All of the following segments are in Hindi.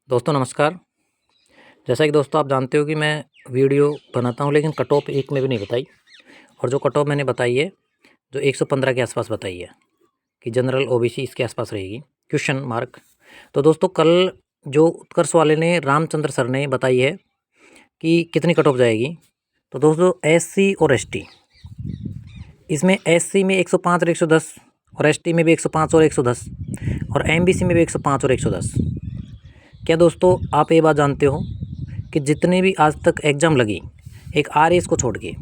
दोस्तों नमस्कार। जैसा कि दोस्तों आप जानते हो कि मैं वीडियो बनाता हूं, लेकिन कट ऑफ एक में भी नहीं बताई। और जो कट ऑफ मैंने बताई है जो 115 के आसपास बताई है कि जनरल ओबीसी इसके आसपास रहेगी, क्वेश्चन मार्क। तो दोस्तों कल जो उत्कर्ष वाले ने, रामचंद्र सर ने बताई है कि कितनी कट ऑफ जाएगी। तो दोस्तों एससी और एसटी, इसमें एससी में 105 और 110 और एसटी में भी 105 और 110 और एमबीसी में भी 105 और 110। क्या दोस्तों आप ये बात जानते हो कि जितने भी आज तक एग्ज़ाम लगी, एक आरएएस को छोड़ के,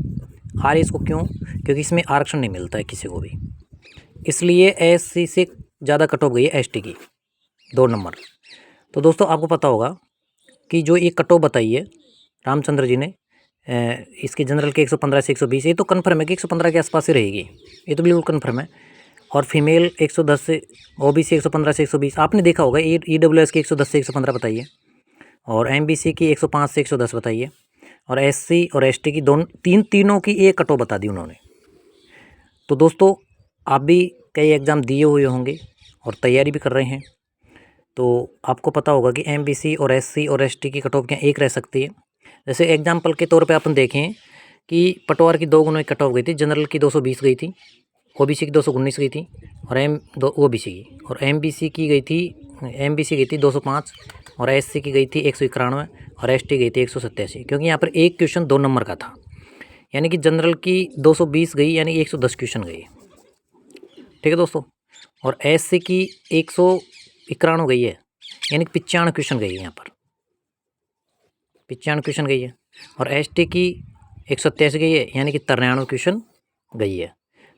आरएएस को क्यों? क्योंकि इसमें आरक्षण नहीं मिलता है किसी को भी, इसलिए एससी से ज़्यादा कट ऑफ गई है एसटी की 2 नंबर। तो दोस्तों आपको पता होगा कि जो ये कट ऑफ बताई है रामचंद्र जी ने, इसके जनरल के 115 से 120, ये तो कन्फर्म है कि 115 के आसपास ही रहेगी, ये तो बिल्कुल कन्फर्म है। और फीमेल 110 से, ओबीसी 115 से 120 आपने देखा होगा। ईडब्ल्यूएस की 110 से 115 बताइए, और एमबीसी की 105 से 110 बताइए, और एससी और एसटी की तीनों की एक कट ऑफ बता दी उन्होंने। तो दोस्तों आप भी कई एग्ज़ाम दिए हुए होंगे और तैयारी भी कर रहे हैं, तो आपको पता होगा कि एमबीसी और एससी और एसटी की कट ऑफ क्या एक रह सकती है। जैसे एग्जाम्पल के तौर पे अपन देखें कि पटवार की 2 गुना कट ऑफ गई थी, जनरल की 220 गई थी, ओबीसी की 219 गई थी, और ओबीसी की, और एमबीसी की गई थी, एमबीसी गई थी 205, और एससी की गई थी 191, और एसटी गई थी 187। क्योंकि यहाँ पर एक क्वेश्चन 2 नंबर का था, यानी कि जनरल की 220 गई, यानी 110 क्वेश्चन गई। ठीक है दोस्तों। और एससी की 191 गई है, यानी कि 95 क्वेश्चन गई है, यहाँ पर 95 क्वेश्चन गई है। और एसटी की 187 गई है, यानी कि 93 क्वेश्चन गई है।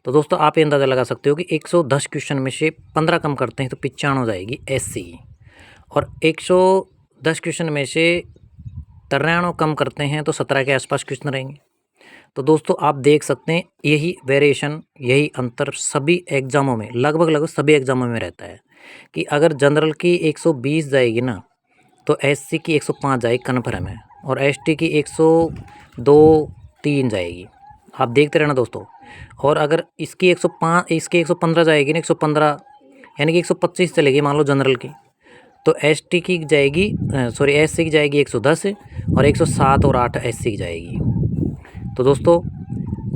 तो दोस्तों आप ये अंदाज़ा लगा सकते हो कि 110 क्वेश्चन में से 15 कम करते हैं तो 95 हो जाएगी एससी की, और 110 क्वेश्चन में से 93 कम करते हैं तो 17 के आसपास क्वेश्चन रहेंगे। तो दोस्तों आप देख सकते हैं यही वेरिएशन, यही अंतर सभी एग्ज़ामों में, लगभग सभी एग्ज़ामों में रहता है कि अगर जनरल की 120 जाएगी ना, तो एससी की 105 जाएगी, कन्फर्म है, और एसटी की 102-3 जाएगी। आप देखते रहना दोस्तों। और अगर इसकी 105, इसकी 115 जाएगी ना, 115 यानी कि 125 चलेगी मान लो जनरल की, तो एसटी की जाएगी, एससी की जाएगी 110, और 107 और 8 एससी की जाएगी। तो दोस्तों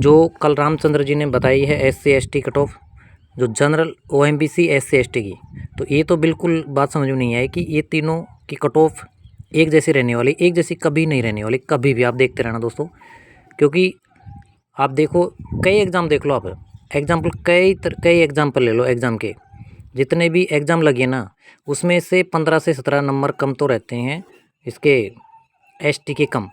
जो कल रामचंद्र जी ने बताई है एससी एसटी कट ऑफ, जो जनरल ओएमबीसी एससी एसटी की, तो ये तो बिल्कुल बात समझ में नहीं आई कि ये तीनों की कट ऑफ एक जैसी रहने वाली, एक जैसी कभी नहीं रहने वाली, कभी भी। आप देखते रहना दोस्तों, क्योंकि आप देखो कई एग्ज़ाम देख लो, आप एग्जाम्पल कई एग्जाम्पल ले लो, एग्ज़ाम के जितने भी एग्ज़ाम लगे ना, उसमें से 15 से 17 नंबर कम तो रहते हैं इसके एसटी के, कम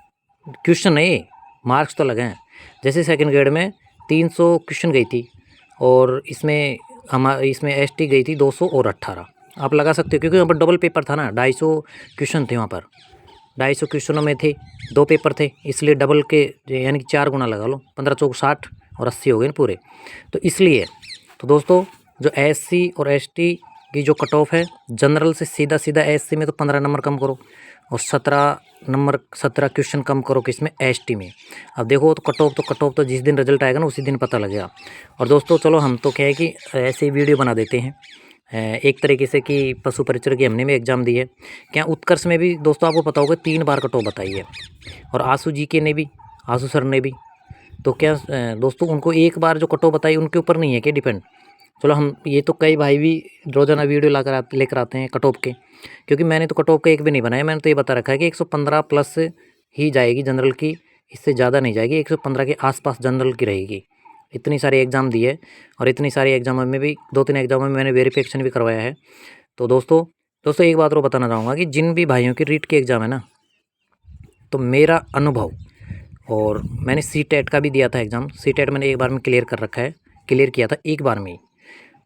क्वेश्चन नहीं, मार्क्स तो लगे हैं। जैसे सेकंड ग्रेड में 300 क्वेश्चन गई थी, और इसमें एसटी गई थी 218। आप लगा सकते हो, क्योंकि वहाँ पर डबल पेपर था ना, 250 क्वेश्चन थे वहाँ पर, 250 क्वेश्चनों में थे 2 पेपर थे, इसलिए डबल के यानी कि 4 गुना लगा लो, 15 चौक 60 और 80 हो गए ना पूरे, तो इसलिए। तो दोस्तों जो एससी और एसटी की जो कट ऑफ है, जनरल से सीधा एससी में तो 15 नंबर कम करो, और 17 क्वेश्चन कम करो किसमें, एसटी में। अब देखो तो कट ऑफ तो जिस दिन रिजल्ट आएगा ना उसी दिन पता लगेगा। और दोस्तों चलो हम तो क्या है कि ऐसे ही वीडियो बना देते हैं, एक तरीके से कि पशु परिचर की हमने भी एग्ज़ाम दी है। क्या उत्कर्ष में भी दोस्तों आपको पता होगा 3 बार कट ऑफ बताई है, और आशु जी के ने भी, आशु सर ने भी। तो क्या दोस्तों उनको एक बार जो कट ऑफ बताई उनके ऊपर नहीं है क्या डिपेंड? चलो हम ये तो कई भाई भी रोज़ाना वीडियो लेकर आते हैं कट ऑफ के, क्योंकि मैंने तो कट ऑफ का एक भी नहीं बनाया। मैंने तो ये बता रखा है कि 115 प्लस ही जाएगी जनरल की, इससे ज़्यादा नहीं जाएगी, 115 के आसपास जनरल की रहेगी। इतनी सारी एग्ज़ाम दी है, और इतनी सारी एग्ज़ामों में भी 2-3 एग्ज़ामों में मैंने वेरिफिकेशन भी करवाया है। तो दोस्तों एक बात और बताना चाहूँगा कि जिन भी भाइयों की रीट की एग्ज़ाम है ना, तो मेरा अनुभव, और मैंने सीटेट का भी दिया था एग्ज़ाम, सीटेट मैंने एक बार में क्लियर कर रखा है, क्लियर किया था एक बार में ही।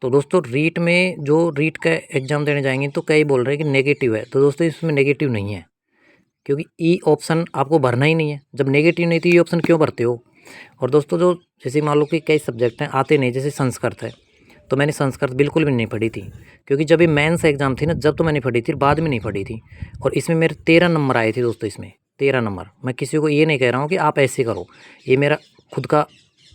तो दोस्तों रीट में जो रीट का एग्ज़ाम देने जाएंगे तो कई बोल रहे हैं कि नेगेटिव है, तो दोस्तों इसमें नेगेटिव नहीं है, क्योंकि ई ऑप्शन आपको भरना ही नहीं है। जब नेगेटिव नहीं तो ई ऑप्शन क्यों भरते हो? और दोस्तों जो जैसे मान लो कि कई सब्जेक्ट हैं आते नहीं, जैसे संस्कृत है, तो मैंने संस्कृत बिल्कुल भी नहीं पढ़ी थी, क्योंकि जब ये मेंस एग्ज़ाम थी ना, जब तो मैंने पढ़ी थी, बाद में नहीं पढ़ी थी। और इसमें मेरे 13 नंबर आए थे दोस्तों, इसमें 13 नंबर। मैं किसी को ये नहीं कह रहा हूँ कि आप ऐसे करो, ये मेरा खुद का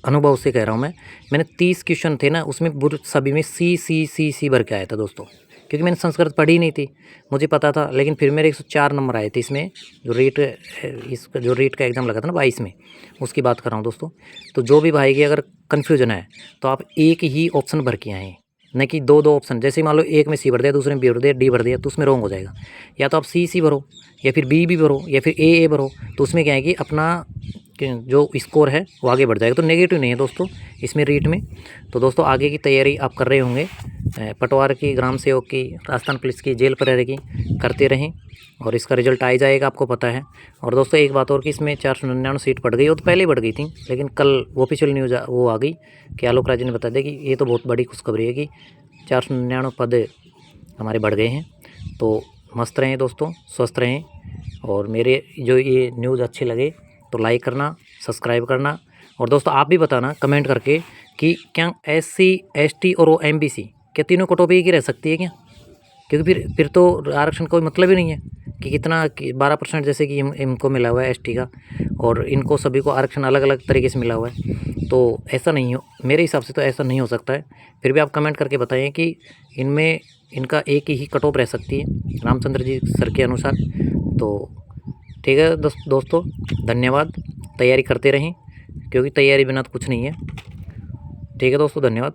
अनुभव से कह रहा हूँ। मैंने 30 क्वेश्चन थे ना, उसमें सभी में सी भर के आया था दोस्तों, क्योंकि मैंने संस्कृत पढ़ी नहीं थी, मुझे पता था, लेकिन फिर मेरे 104 नंबर आए थे इसमें, जो रीट का एग्ज़ाम लगा था ना 22 में, उसकी बात कर रहा हूँ दोस्तों। तो जो भी भाई की अगर कन्फ्यूजन है तो आप एक ही ऑप्शन भर के आएँ, न कि दो ऑप्शन। जैसे मान लो एक में सी भर दिया, दूसरे में बी भर दिया, डी भर दिया, तो उसमें रॉन्ग हो जाएगा। या तो आप सी भरो, या फिर बी भरो, या फिर ए भरो, तो उसमें क्या है कि अपना जो स्कोर है वो आगे बढ़ जाएगा। तो नेगेटिव नहीं है दोस्तों इसमें रीट में। तो दोस्तों आगे की तैयारी आप कर रहे होंगे, पटवार की, ग्राम सेवक की, राजस्थान पुलिस की, जेल प्रहरी की करते रहें, और इसका रिजल्ट आ ही जाएगा, आपको पता है। और दोस्तों एक बात और कि इसमें 499 सीट बढ़ गई, वो तो पहले ही बढ़ गई थी, लेकिन कल ऑफिशियल न्यूज़ वो आ गई कि आलोक राज ने बता दिया कि ये तो बहुत बड़ी खुशखबरी है कि 499 पद हमारे बढ़ गए हैं। तो मस्त रहें दोस्तों, स्वस्थ रहें, और मेरे जो ये न्यूज़ अच्छे लगे तो लाइक करना, सब्सक्राइब करना। और दोस्तों आप भी बताना कमेंट करके कि क्या SC ST और वो MBC क्या तीनों कटौती की रह सकती है क्या? क्योंकि फिर तो आरक्षण कोई मतलब ही नहीं है कि कितना 12% जैसे कि इनको मिला हुआ है ST का, और इनको सभी को आरक्षण अलग अलग तरीके से मिला हुआ है। तो ऐसा नहीं हो, मेरे हिसाब से तो ऐसा नहीं हो सकता है। फिर भी आप कमेंट करके बताएं कि इनमें इनका एक ही कट ऑफ रह सकती है रामचंद्र जी सर के अनुसार। तो ठीक है दोस्तों, धन्यवाद। तैयारी करते रहें, क्योंकि तैयारी बिना तो कुछ नहीं है। ठीक है दोस्तों, धन्यवाद।